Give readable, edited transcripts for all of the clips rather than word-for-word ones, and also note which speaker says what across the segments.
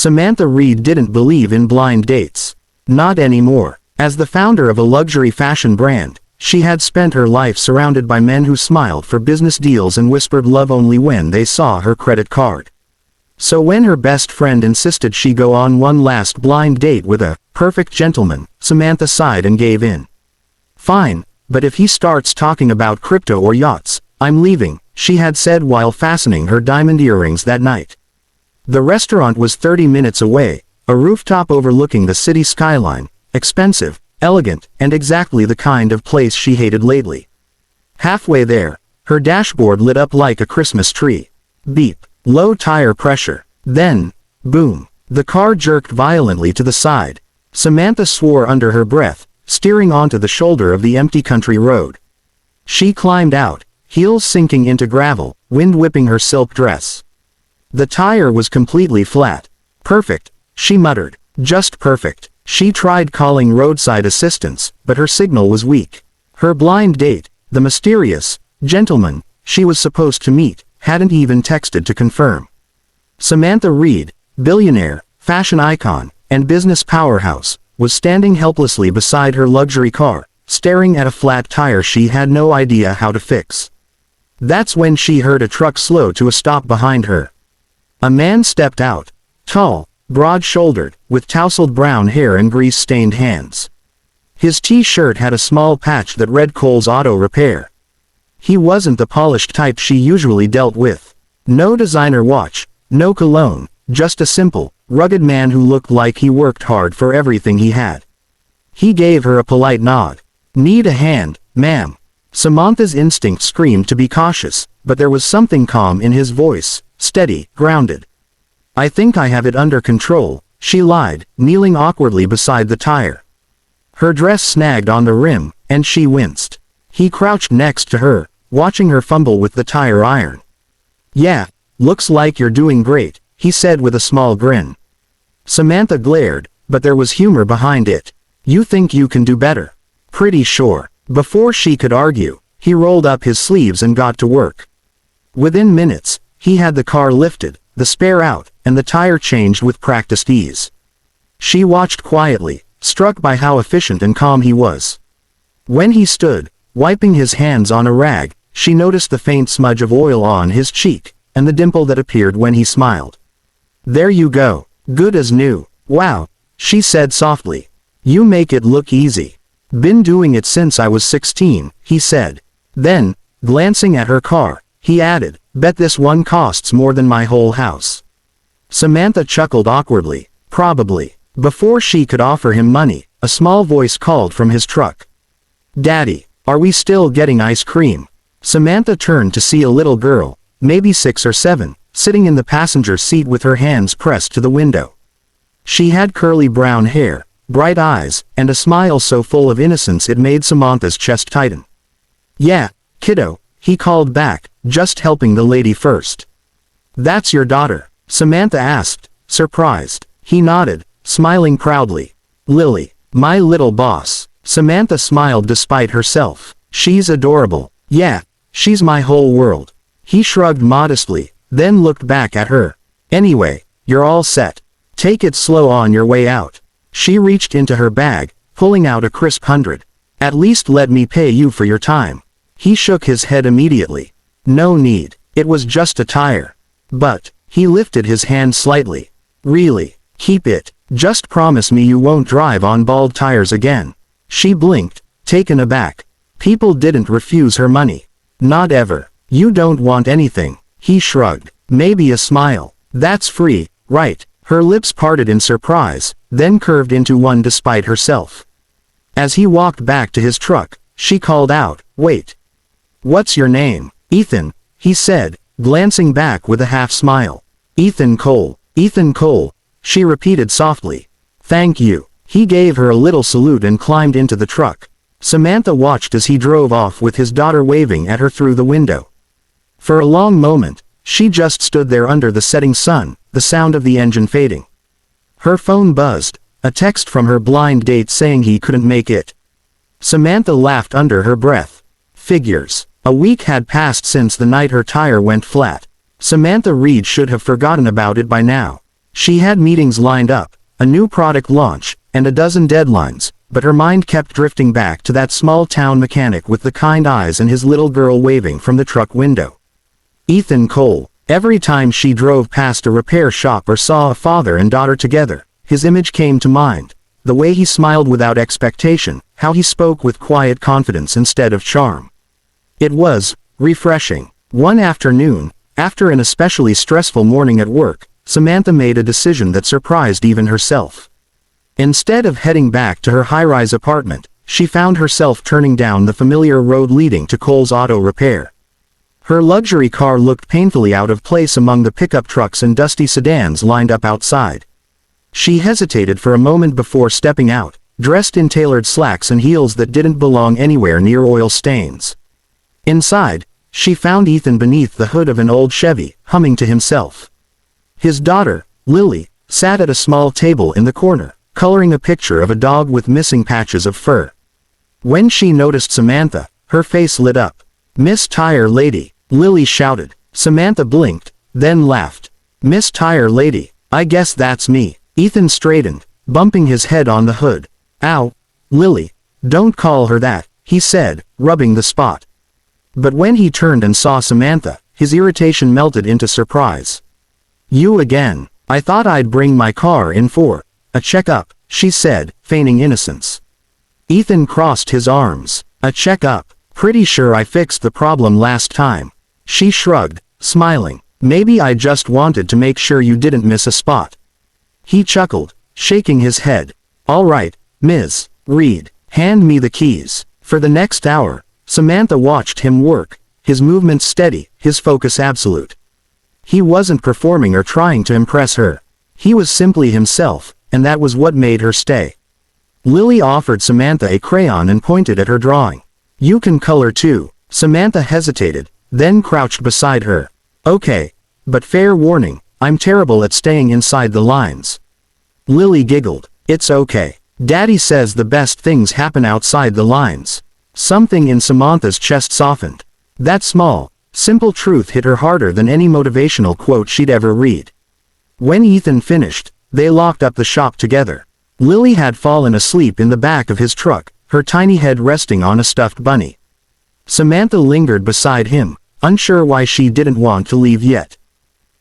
Speaker 1: Samantha Reed didn't believe in blind dates. Not anymore. As the founder of a luxury fashion brand, she had spent her life surrounded by men who smiled for business deals and whispered love only when they saw her credit card. So when her best friend insisted she go on one last blind date with a perfect gentleman, Samantha sighed and gave in. Fine, but if he starts talking about crypto or yachts, I'm leaving, she had said while fastening her diamond earrings that night. The restaurant was 30 minutes away, a rooftop overlooking the city skyline, expensive, elegant, and exactly the kind of place she hated lately. Halfway there, her dashboard lit up like a Christmas tree. Beep. Low tire pressure. Then, boom. The car jerked violently to the side. Samantha swore under her breath, steering onto the shoulder of the empty country road. She climbed out, heels sinking into gravel, wind whipping her silk dress. The tire was completely flat. Perfect, she muttered. Just perfect. She tried calling roadside assistance, but her signal was weak. Her blind date, the mysterious gentleman she was supposed to meet, hadn't even texted to confirm. Samantha Reed, billionaire, fashion icon, and business powerhouse, was standing helplessly beside her luxury car, staring at a flat tire she had no idea how to fix. That's when she heard a truck slow to a stop behind her. A man stepped out, tall, broad-shouldered, with tousled brown hair and grease-stained hands. His t-shirt had a small patch that read Cole's Auto Repair. He wasn't the polished type she usually dealt with. No designer watch, no cologne, just a simple, rugged man who looked like he worked hard for everything he had. He gave her a polite nod. Need a hand, ma'am? Samantha's instinct screamed to be cautious, but there was something calm in his voice, steady, grounded. I think I have it under control, she lied, kneeling awkwardly beside the tire. Her dress snagged on the rim, and she winced. He crouched next to her, watching her fumble with the tire iron. Yeah, looks like you're doing great, he said with a small grin. Samantha glared, but there was humor behind it. You think you can do better? Pretty sure. Before she could argue, he rolled up his sleeves and got to work. Within minutes, he had the car lifted, the spare out, and the tire changed with practiced ease. She watched quietly, struck by how efficient and calm he was. When he stood, wiping his hands on a rag, she noticed the faint smudge of oil on his cheek, and the dimple that appeared when he smiled. There you go. Good as new. Wow, she said softly. You make it look easy. Been doing it since I was 16, he said. Then, glancing at her car, he added, bet this one costs more than my whole house. Samantha chuckled awkwardly. Probably. Before she could offer him money, a small voice called from his truck. Daddy, are we still getting ice cream? Samantha turned to see a little girl, maybe 6 or 7, sitting in the passenger seat with her hands pressed to the window. She had curly brown hair, bright eyes, and a smile so full of innocence it made Samantha's chest tighten. Yeah, kiddo, he called back, just helping the lady first. That's your daughter? Samantha asked, surprised. He nodded, smiling proudly. Lily, my little boss. Samantha smiled despite herself. She's adorable. Yeah, she's my whole world. He shrugged modestly, then looked back at her. Anyway, you're all set. Take it slow on your way out. She reached into her bag, pulling out a crisp $100. At least let me pay you for your time. He shook his head immediately. No need. It was just a tire. But, he lifted his hand slightly. Really? Keep it. Just promise me you won't drive on bald tires again. She blinked, taken aback. People didn't refuse her money. Not ever. You don't want anything. He shrugged. Maybe a smile. That's free, right? Her lips parted in surprise, then curved into one despite herself. As he walked back to his truck, she called out, wait. What's your name? Ethan, he said, glancing back with a half smile. Ethan Cole. Ethan Cole, she repeated softly. Thank you. He gave her a little salute and climbed into the truck. Samantha watched as he drove off with his daughter waving at her through the window. For a long moment, she just stood there under the setting sun, the sound of the engine fading. Her phone buzzed, a text from her blind date saying he couldn't make it. Samantha laughed under her breath. Figures. A week had passed since the night her tire went flat. Samantha Reed should have forgotten about it by now. She had meetings lined up, a new product launch, and a dozen deadlines, but her mind kept drifting back to that small-town mechanic with the kind eyes and his little girl waving from the truck window. Ethan Cole. Every time she drove past a repair shop or saw a father and daughter together, his image came to mind. The way he smiled without expectation, how he spoke with quiet confidence instead of charm. It was refreshing. One afternoon, after an especially stressful morning at work, Samantha made a decision that surprised even herself. Instead of heading back to her high-rise apartment, she found herself turning down the familiar road leading to Cole's auto repair. Her luxury car looked painfully out of place among the pickup trucks and dusty sedans lined up outside. She hesitated for a moment before stepping out, dressed in tailored slacks and heels that didn't belong anywhere near oil stains. Inside, she found Ethan beneath the hood of an old Chevy, humming to himself. His daughter, Lily, sat at a small table in the corner, coloring a picture of a dog with missing patches of fur. When she noticed Samantha, her face lit up. "Miss Tire Lady," Lily shouted. Samantha blinked, then laughed. "Miss Tire Lady, I guess that's me." Ethan straightened, bumping his head on the hood. "Ow, Lily, don't call her that," he said, rubbing the spot. But when he turned and saw Samantha, his irritation melted into surprise. "You again. I thought I'd bring my car in for a checkup," she said, feigning innocence. Ethan crossed his arms. "A checkup? Pretty sure I fixed the problem last time." She shrugged, smiling. "Maybe I just wanted to make sure you didn't miss a spot." He chuckled, shaking his head. "All right, Ms. Reed, hand me the keys." For the next hour, Samantha watched him work, his movements steady, his focus absolute. He wasn't performing or trying to impress her. He was simply himself, and that was what made her stay. Lily offered Samantha a crayon and pointed at her drawing. "You can color too." Samantha hesitated, then crouched beside her. "Okay, but fair warning, I'm terrible at staying inside the lines." Lily giggled. "It's okay. Daddy says the best things happen outside the lines." Something in Samantha's chest softened. That small, simple truth hit her harder than any motivational quote she'd ever read. When Ethan finished, they locked up the shop together. Lily had fallen asleep in the back of his truck, her tiny head resting on a stuffed bunny. Samantha lingered beside him, unsure why she didn't want to leave yet.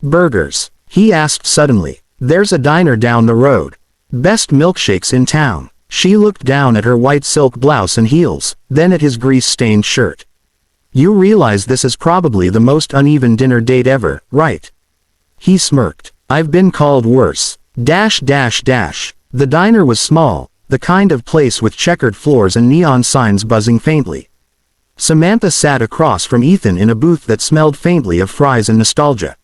Speaker 1: "Burgers?" he asked suddenly. "There's a diner down the road. Best milkshakes in town." She looked down at her white silk blouse and heels, then at his grease-stained shirt. "You realize this is probably the most uneven dinner date ever, right?" He smirked. "I've been called worse. The diner was small, the kind of place with checkered floors and neon signs buzzing faintly. Samantha sat across from Ethan in a booth that smelled faintly of fries and nostalgia.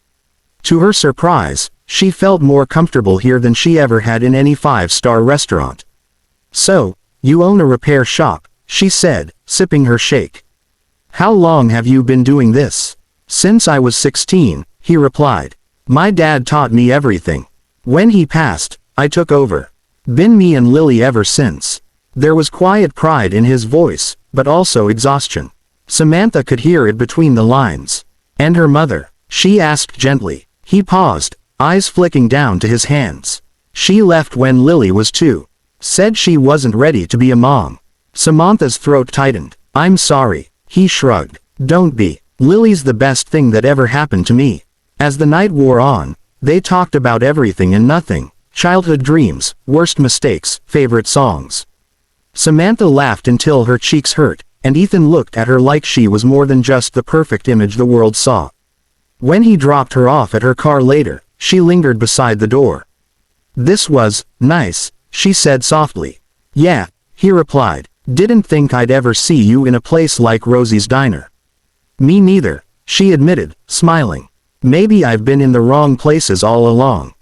Speaker 1: To her surprise, she felt more comfortable here than she ever had in any five-star restaurant. "So, you own a repair shop," she said, sipping her shake. "How long have you been doing this?" "Since I was 16, he replied. "My dad taught me everything. When he passed, I took over. Been me and Lily ever since." There was quiet pride in his voice, but also exhaustion. Samantha could hear it between the lines. "And her mother?" she asked gently. He paused, eyes flicking down to his hands. "She left when Lily was 2. Said she wasn't ready to be a mom." Samantha's throat tightened. "I'm sorry." He shrugged. "Don't be. Lily's the best thing that ever happened to me." As the night wore on, they talked about everything and nothing. Childhood dreams, worst mistakes, favorite songs. Samantha laughed until her cheeks hurt, and Ethan looked at her like she was more than just the perfect image the world saw. When he dropped her off at her car later, she lingered beside the door. "This was nice," she said softly. "Yeah," he replied. "Didn't think I'd ever see you in a place like Rosie's Diner." "Me neither," she admitted, smiling. "Maybe I've been in the wrong places all along."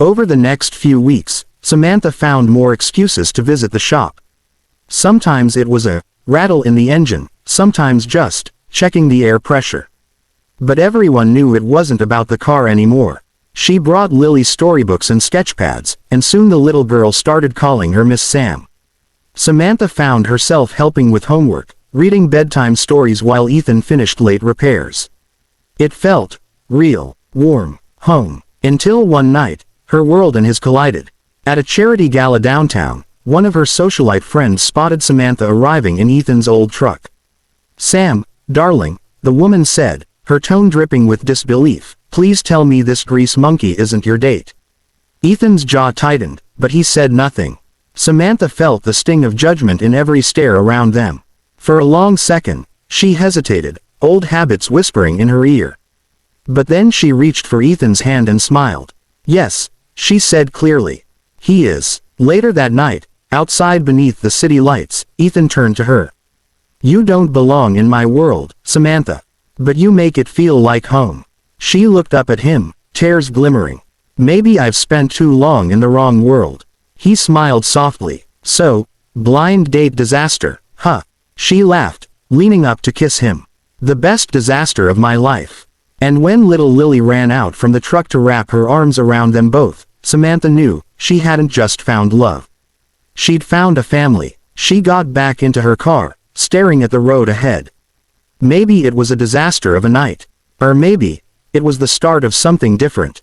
Speaker 1: Over the next few weeks, Samantha found more excuses to visit the shop. Sometimes it was a rattle in the engine, sometimes just checking the air pressure. But everyone knew it wasn't about the car anymore. She brought Lily storybooks and sketchpads, and soon the little girl started calling her Miss Sam. Samantha found herself helping with homework, reading bedtime stories while Ethan finished late repairs. It felt real, warm, home. Until one night, her world and his collided. At a charity gala downtown, one of her socialite friends spotted Samantha arriving in Ethan's old truck. "Sam, darling," the woman said, her tone dripping with disbelief, "please tell me this grease monkey isn't your date." Ethan's jaw tightened, but he said nothing. Samantha felt the sting of judgment in every stare around them. For a long second, she hesitated, old habits whispering in her ear. But then she reached for Ethan's hand and smiled. "Yes," she said clearly. "He is." Later that night, outside beneath the city lights, Ethan turned to her. "You don't belong in my world, Samantha. But you make it feel like home." She looked up at him, tears glimmering. "Maybe I've spent too long in the wrong world." He smiled softly. "So, blind date disaster, huh?" She laughed, leaning up to kiss him. "The best disaster of my life." And when little Lily ran out from the truck to wrap her arms around them both, Samantha knew she hadn't just found love. She'd found a family. She got back into her car, staring at the road ahead. Maybe it was a disaster of a night. Or maybe it was the start of something different.